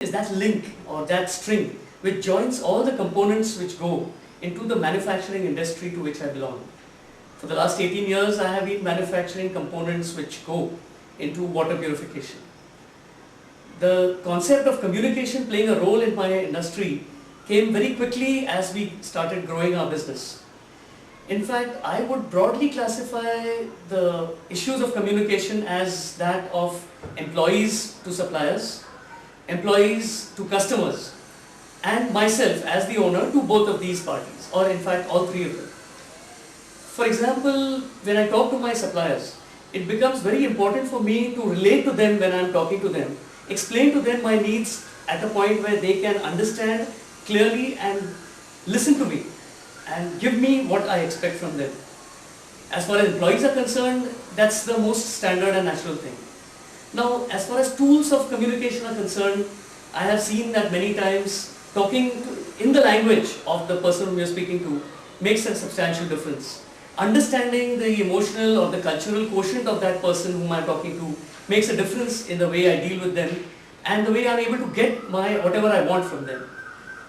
is that link or that string which joins all the components which go into the manufacturing industry to which I belong. For the last 18 years, I have been manufacturing components which go into water purification. The concept of communication playing a role in my industry came very quickly as we started growing our business. In fact, I would broadly classify the issues of communication as that of employees to suppliers, employees to customers, and myself as the owner to both of these parties, or in fact all three of them. For example, when I talk to my suppliers, it becomes very important for me to relate to them when I am talking to them, explain to them my needs at a point where they can understand clearly and listen to me and give me what I expect from them. As far as employees are concerned, that's the most standard and natural thing. Now, as far as tools of communication are concerned, I have seen that many times talking in the language of the person whom you are speaking to makes a substantial difference. Understanding the emotional or the cultural quotient of that person whom I am talking to makes a difference in the way I deal with them and the way I am able to get whatever I want from them.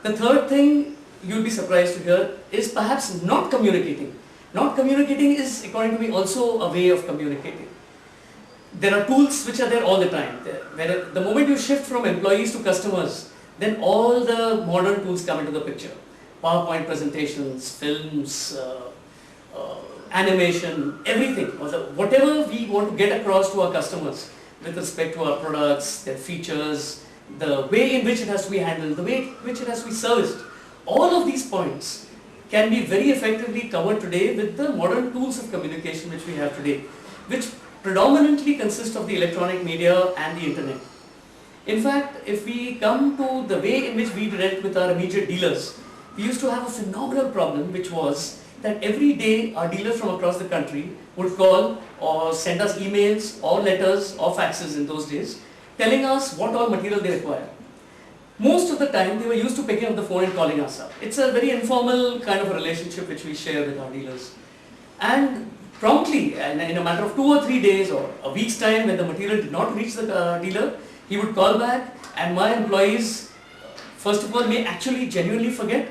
The third thing you'll be surprised to hear is perhaps not communicating. Not communicating is, according to me, also a way of communicating. There are tools which are there all the time. Where the moment you shift from employees to customers, then all the modern tools come into the picture. PowerPoint presentations, films, animation, everything. Whatever we want to get across to our customers with respect to our products, their features, the way in which it has to be handled, the way in which it has to be serviced. All of these points can be very effectively covered today with the modern tools of communication which we have today, which predominantly consist of the electronic media and the internet. In fact, if we come to the way in which we dealt with our immediate dealers, we used to have a phenomenal problem, which was that every day our dealers from across the country would call or send us emails or letters or faxes in those days, telling us what all material they require. Most of the time they were used to picking up the phone and calling us up. It's a very informal kind of a relationship which we share with our dealers. And promptly, in a matter of 2 or 3 days or a week's time, when the material did not reach the dealer, he would call back, and my employees, first of all, may actually genuinely forget.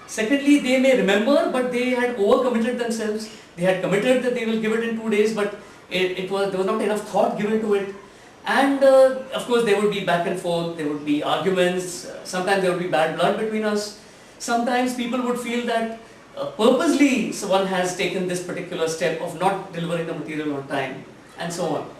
Secondly, they may remember, but they had overcommitted themselves. They had committed that they will give it in 2 days, but there was not enough thought given to it. And of course, there would be back and forth, there would be arguments, sometimes there would be bad blood between us. Sometimes people would feel that purposely someone has taken this particular step of not delivering the material on time, and so on.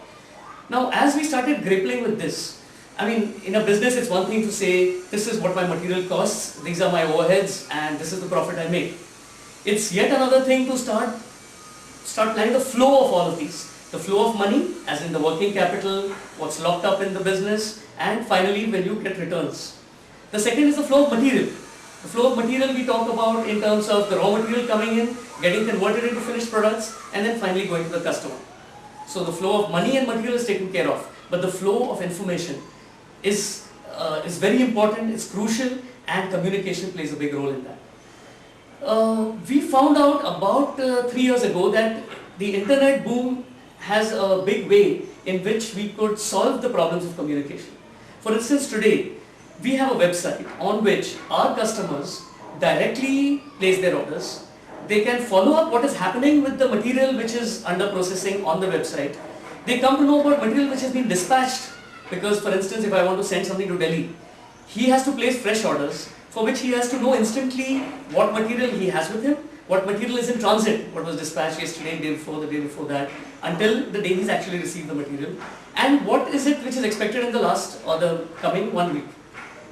Now, as we started grappling with this, I mean, in a business it's one thing to say, this is what my material costs, these are my overheads, and this is the profit I make. It's yet another thing to start planning the flow of all of these. The flow of money, as in the working capital, what's locked up in the business, and finally when you get returns. The second is the flow of material. The flow of material we talk about in terms of the raw material coming in, getting converted into finished products, and then finally going to the customer. So the flow of money and material is taken care of, but the flow of information is very important, it's crucial, and communication plays a big role in that. We found out about 3 years ago that the internet boom has a big way in which we could solve the problems of communication. For instance, today we have a website on which our customers directly place their orders. They can follow up what is happening with the material which is under processing on the website. They come to know about material which has been dispatched, because for instance, if I want to send something to Delhi, he has to place fresh orders for which he has to know instantly what material he has with him, what material is in transit, what was dispatched yesterday, day before, the day before that, until the day he's actually received the material, and what is it which is expected in the last or the coming 1 week.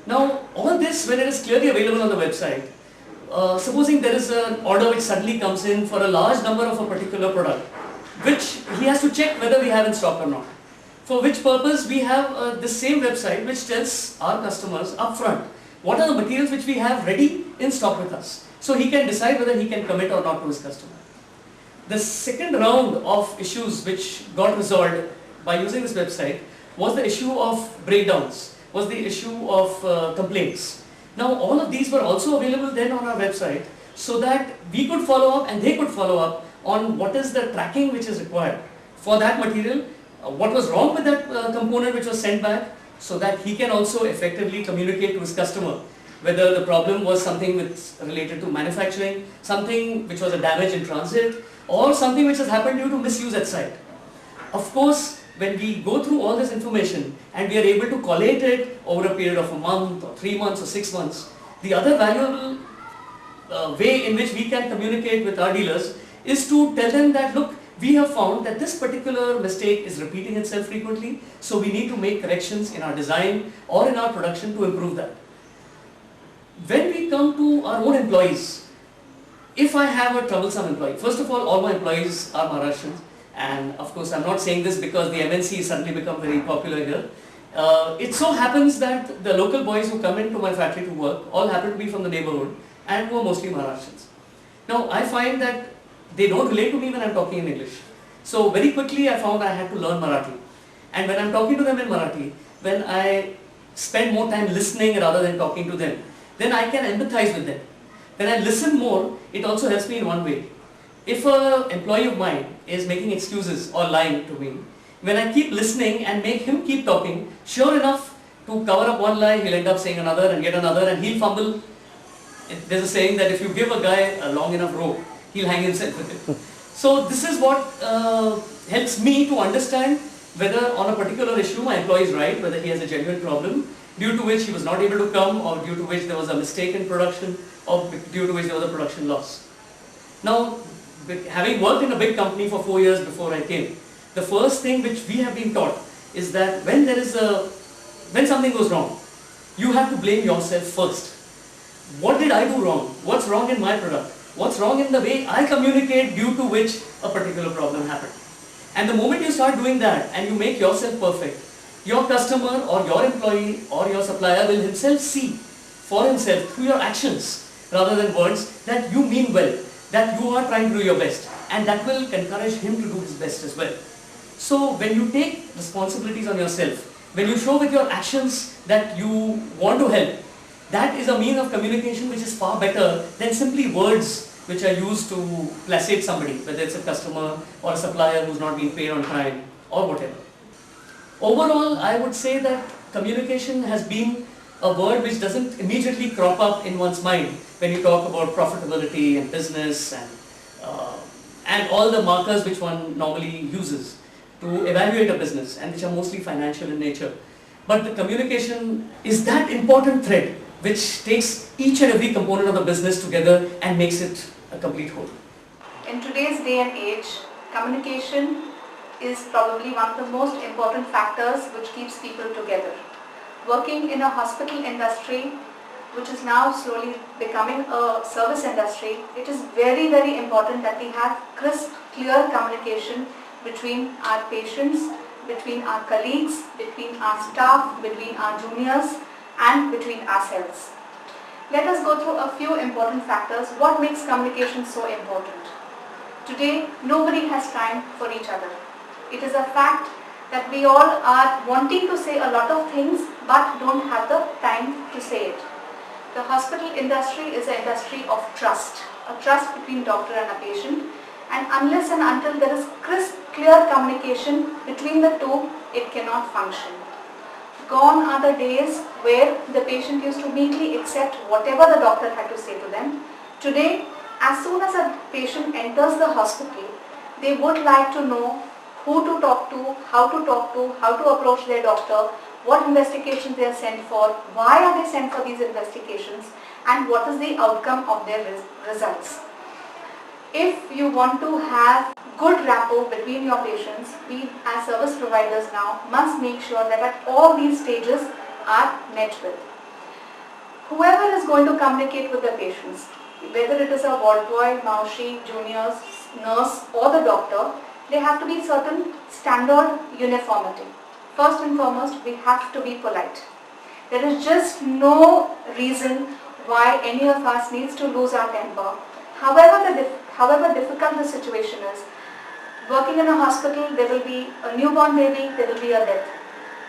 Now, all this, when it is clearly available on the website, supposing there is an order which suddenly comes in for a large number of a particular product, which he has to check whether we have in stock or not. For which purpose we have this same website which tells our customers upfront what are the materials which we have ready in stock with us, so he can decide whether he can commit or not to his customer. The second round of issues which got resolved by using this website was the issue of breakdowns, was the issue of complaints. Now, all of these were also available then on our website, so that we could follow up and they could follow up on what is the tracking which is required for that material, what was wrong with that component which was sent back, so that he can also effectively communicate to his customer whether the problem was something related to manufacturing, something which was a damage in transit, or something which has happened due to misuse at site. Of course, when we go through all this information and we are able to collate it over a period of a month or 3 months or 6 months, the other valuable way in which we can communicate with our dealers is to tell them that, look, we have found that this particular mistake is repeating itself frequently, so we need to make corrections in our design or in our production to improve that. When we come to our own employees, if I have a troublesome employee, first of all my employees are Maharashtrians, and of course I'm not saying this because the MNC has suddenly become very popular here. It so happens that the local boys who come into my factory to work all happen to be from the neighborhood and who are mostly Maharashtrians. Now I find that they don't relate to me when I'm talking in English. So very quickly I found I had to learn Marathi. And when I'm talking to them in Marathi, when I spend more time listening rather than talking to them, then I can empathize with them. When I listen more, it also helps me in one way. If an employee of mine is making excuses or lying to me, when I keep listening and make him keep talking, sure enough, to cover up one lie, he'll end up saying another and yet another, and he'll fumble. There's a saying that if you give a guy a long enough rope, he'll hang himself with it. So this is what helps me to understand whether on a particular issue my employee is right, whether he has a genuine problem, due to which he was not able to come, or due to which there was a mistake in production, or due to which there was a production loss. Now, having worked in a big company for 4 years before I came, the first thing which we have been taught is that when something goes wrong, you have to blame yourself first. What did I do wrong? What's wrong in my product? What's wrong in the way I communicate due to which a particular problem happened? And the moment you start doing that and you make yourself perfect, your customer or your employee or your supplier will himself see for himself through your actions rather than words that you mean well, that you are trying to do your best, and that will encourage him to do his best as well. So when you take responsibilities on yourself, when you show with your actions that you want to help, that is a means of communication which is far better than simply words which are used to placate somebody, whether it's a customer or a supplier who's not being paid on time or whatever. Overall, I would say that communication has been a word which doesn't immediately crop up in one's mind when you talk about profitability and business and all the markers which one normally uses to evaluate a business, and which are mostly financial in nature. But the communication is that important thread which takes each and every component of the business together and makes it a complete whole. In today's day and age, communication is probably one of the most important factors which keeps people together. Working in a hospital industry, which is now slowly becoming a service industry, it is very, very important that we have crisp, clear communication between our patients, between our colleagues, between our staff, between our juniors, and between ourselves. Let us go through a few important factors. What makes communication so important? Today, nobody has time for each other. It is a fact that we all are wanting to say a lot of things but don't have the time to say it. The hospital industry is an industry of trust, a trust between doctor and a patient, and unless and until there is crisp, clear communication between the two, it cannot function. Gone are the days where the patient used to meekly accept whatever the doctor had to say to them. Today, as soon as a patient enters the hospital, they would like to know who to talk to, how to approach their doctor, what investigations they are sent for, why are they sent for these investigations, and what is the outcome of their results. If you want to have good rapport between your patients, we as service providers now must make sure that at all these stages are met with. Whoever is going to communicate with the patients, whether it is a ward boy, maushi, juniors, nurse or the doctor, there have to be certain standard uniformity. First and foremost, we have to be polite. There is just no reason why any of us needs to lose our temper. However difficult the situation is, working in a hospital, there will be a newborn baby, there will be a death.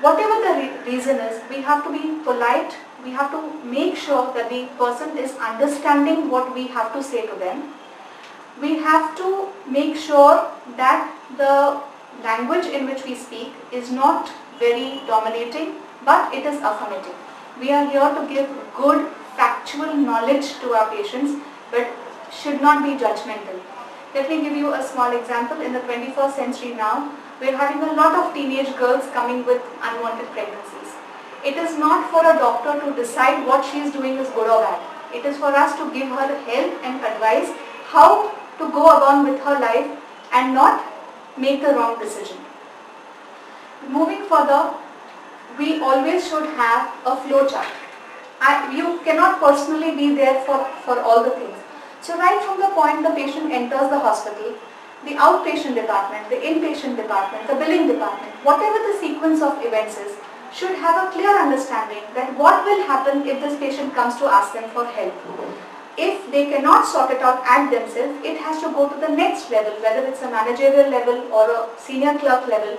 Whatever the reason is, we have to be polite, we have to make sure that the person is understanding what we have to say to them. We have to make sure that the language in which we speak is not very dominating, but it is affirmative. We are here to give good factual knowledge to our patients, but should not be judgmental. Let me give you a small example. In the 21st century now, we are having a lot of teenage girls coming with unwanted pregnancies. It is not for a doctor to decide what she is doing is good or bad. It is for us to give her help and advice how to go about with her life and not make the wrong decision. Moving further, we always should have a flow chart. You cannot personally be there for all the things. So right from the point the patient enters the hospital, the outpatient department, the inpatient department, the billing department, whatever the sequence of events is, should have a clear understanding that what will happen if this patient comes to ask them for help. If they cannot sort it out at themselves, it has to go to the next level, whether it's a managerial level or a senior clerk level.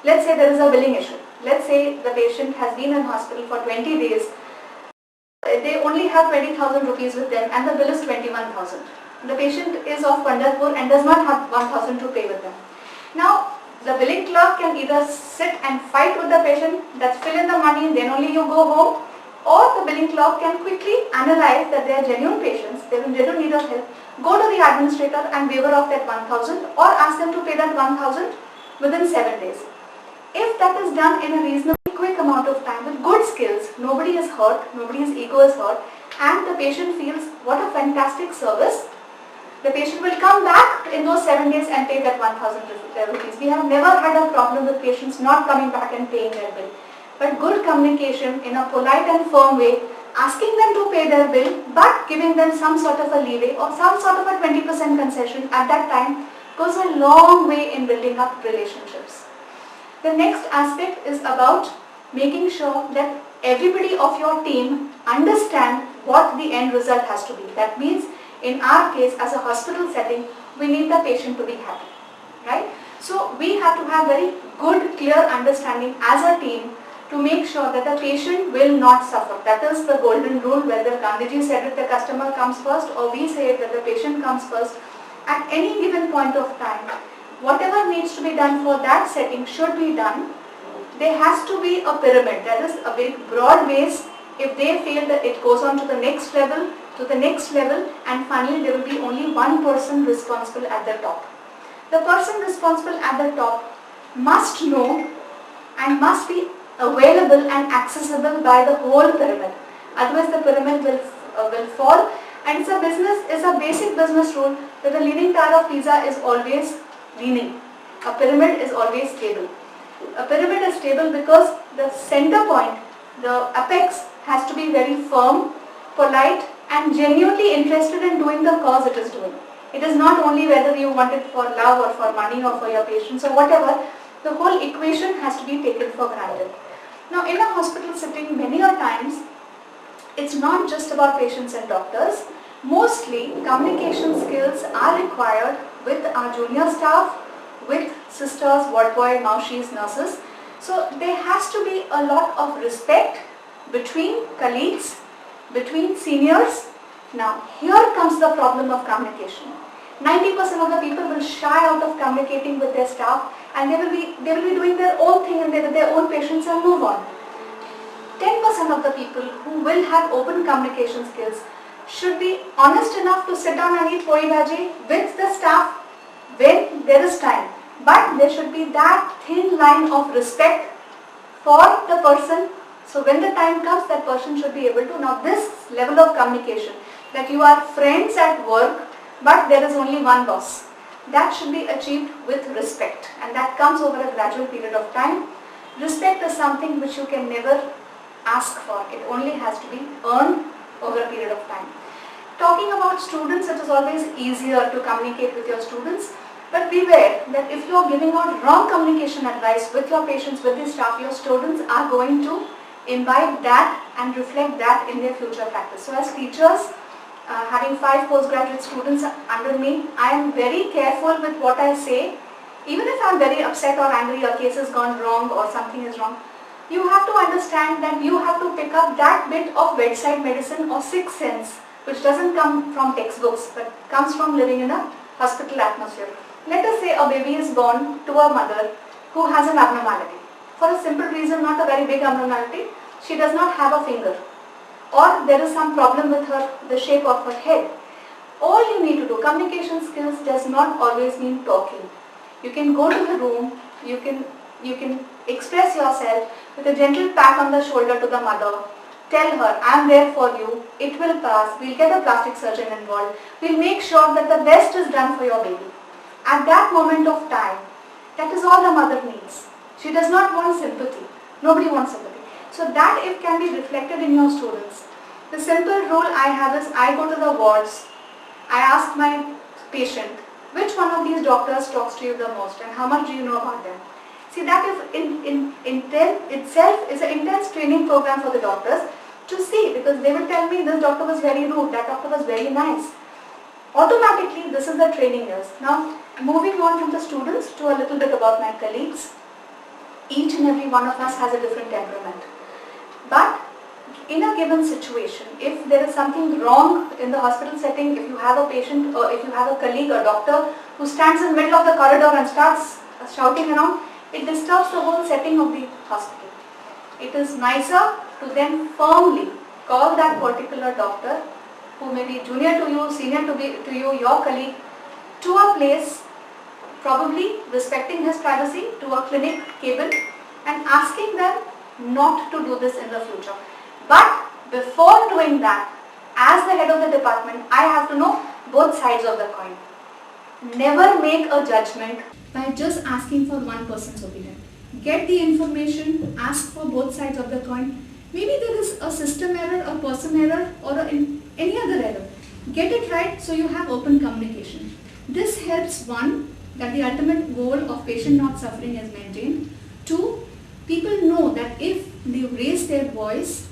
Let's say there is a billing issue. Let's say the patient has been in hospital for 20 days. They only have 20,000 rupees with them and the bill is 21,000. The patient is of Pandharpur and does not have 1,000 to pay with them. Now, the billing clerk can either sit and fight with the patient, that's fill in the money, then only you go home, or the billing clerk can quickly analyze that they are genuine patients, they will genuine need of help, go to the administrator and waiver off that 1,000 or ask them to pay that 1,000 within 7 days. If that is done in a reasonably quick amount of time with good skills, nobody is hurt, nobody's ego is hurt, and the patient feels what a fantastic service, the patient will come back in those 7 days and pay that 1,000 rupees. We have never had a problem with patients not coming back and paying their bill. But good communication in a polite and firm way, asking them to pay their bill but giving them some sort of a leeway or some sort of a 20% concession at that time goes a long way in building up relationships. The next aspect is about making sure that everybody of your team understand what the end result has to be. That means in our case as a hospital setting, we need the patient to be happy, right? So we have to have very good, clear understanding as a team to make sure that the patient will not suffer. That is the golden rule, whether Gandhiji said it, the customer comes first, or we say it that the patient comes first. At any given point of time, whatever needs to be done for that setting should be done. There has to be a pyramid, that is a big broad base. If they fail, that it goes on to the next level, and finally there will be only one person responsible at the top. The person responsible at the top must know and must be available and accessible by the whole pyramid. Otherwise the pyramid will fall. And it's a basic business rule that the leaning tower of Pisa is always leaning. A pyramid is always stable. A pyramid is stable because the center point, the apex, has to be very firm, polite and genuinely interested in doing the cause it is doing. It is not only whether you want it for love or for money or for your patients or whatever, the whole equation has to be taken for granted. Now in a hospital setting, many a times, it's not just about patients and doctors. Mostly communication skills are required with our junior staff, with sisters, ward boy, maushis, nurses. So there has to be a lot of respect between colleagues, between seniors. Now here comes the problem of communication. 90% of the people will shy out of communicating with their staff and they will be doing their own thing and with their own patients and move on. 10% of the people who will have open communication skills should be honest enough to sit down and eat poi bhaji with the staff when there is time. But there should be that thin line of respect for the person. So when the time comes, that person should be able to. Now this level of communication, that you are friends at work, but there is only one boss, that should be achieved with respect, and that comes over a gradual period of time. Respect is something which you can never ask for. It only has to be earned over a period of time. Talking about students, it is always easier to communicate with your students, but beware that if you are giving out wrong communication advice with your patients, with the staff, your students are going to imbibe that and reflect that in their future practice. So as teachers, having 5 postgraduate students under me, I am very careful with what I say. Even if I am very upset or angry, a case has gone wrong or something is wrong, you have to understand that you have to pick up that bit of bedside medicine or sixth sense, which doesn't come from textbooks but comes from living in a hospital atmosphere. Let us say a baby is born to a mother who has an abnormality. for a simple reason, not a very big abnormality. She does not have a finger, or there is some problem with the shape of her head. All you need to do, communication skills does not always mean talking. You can go to the room, you can express yourself with a gentle pat on the shoulder to the mother. Tell her, I am there for you, it will pass, we'll get a plastic surgeon involved, we'll make sure that the best is done for your baby. At that moment of time, that is all the mother needs. She does not want sympathy. Nobody wants sympathy. So that it can be reflected in your students. The simple rule I have is, I go to the wards, I ask my patient, which one of these doctors talks to you the most and how much do you know about them? See, that is in itself is an intense training program for the doctors to see, because they will tell me this doctor was very rude, that doctor was very nice. Automatically, this is the training years. Now, moving on from the students to a little bit about my colleagues. Each and every one of us has a different temperament. But in a given situation, if there is something wrong in the hospital setting, if you have a patient or if you have a colleague or doctor who stands in the middle of the corridor and starts shouting around, it disturbs the whole setting of the hospital. It is nicer to then firmly call that particular doctor, who may be junior to you, senior to you, your colleague, to a place, probably respecting his privacy, to a clinic cabin, and asking them not to do this in the future. But before doing that, as the head of the department, I have to know both sides of the coin. Never make a judgment by just asking for one person's opinion. Get the information, ask for both sides of the coin. Maybe there is a system error, a person error, or any other error. Get it right so you have open communication. This helps, one, that the ultimate goal of patient not suffering is maintained. Two, people know that if they raise their voice,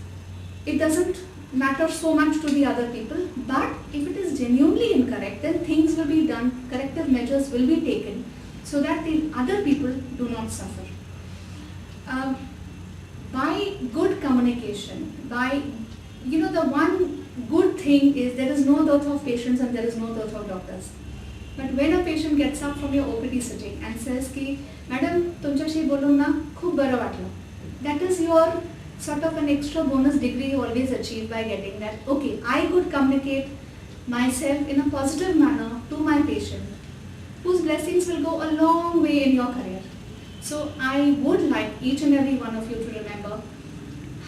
it doesn't matter so much to the other people, but if it is genuinely incorrect, then things will be done, corrective measures will be taken so that the other people do not suffer. By good communication, the one good thing is there is no dearth of patients and there is no dearth of doctors. But when a patient gets up from your OPD sitting and says ki, Madam, तुमच्याशी बोलून ना खूप बरं वाटलं, that is your sort of an extra bonus degree you always achieve by getting that. Okay, I could communicate myself in a positive manner to my patient, whose blessings will go a long way in your career. So I would like each and every one of you to remember,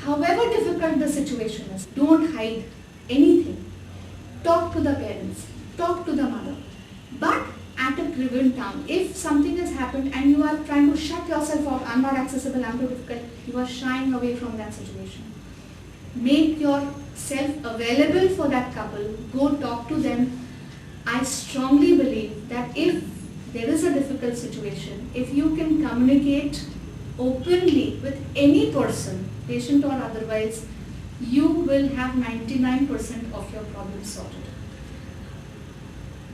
however difficult the situation is, don't hide anything. Talk to the parents, talk to the mother. But at a given time, if something has happened and you are trying to shut yourself off, I'm not accessible, I'm too difficult, you are shying away from that situation. Make yourself available for that couple, go talk to them. I strongly believe that if there is a difficult situation, if you can communicate openly with any person, patient or otherwise, you will have 99% of your problems sorted.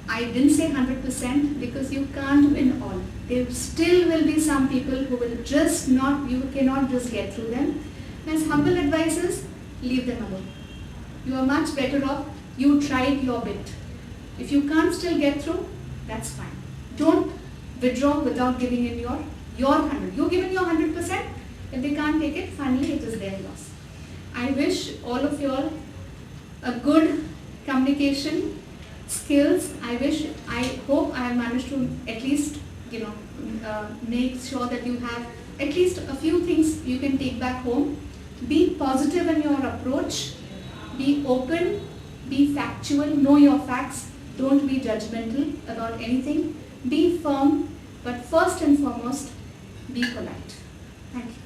I didn't say 100% because you can't win all. There still will be some people who will just not, you cannot just get through them. My humble advice is, leave them alone. You are much better off, you tried your bit. If you can't still get through, that's fine. Don't withdraw without giving in your 100. You give in your 100%, if they can't take it, finally it is their loss. I wish all of you all a good communication skills. I hope I have managed to at least, make sure that you have at least a few things you can take back home. Be positive in your approach, be open, be factual, know your facts, don't be judgmental about anything, be firm, but first and foremost, be polite. Thank you.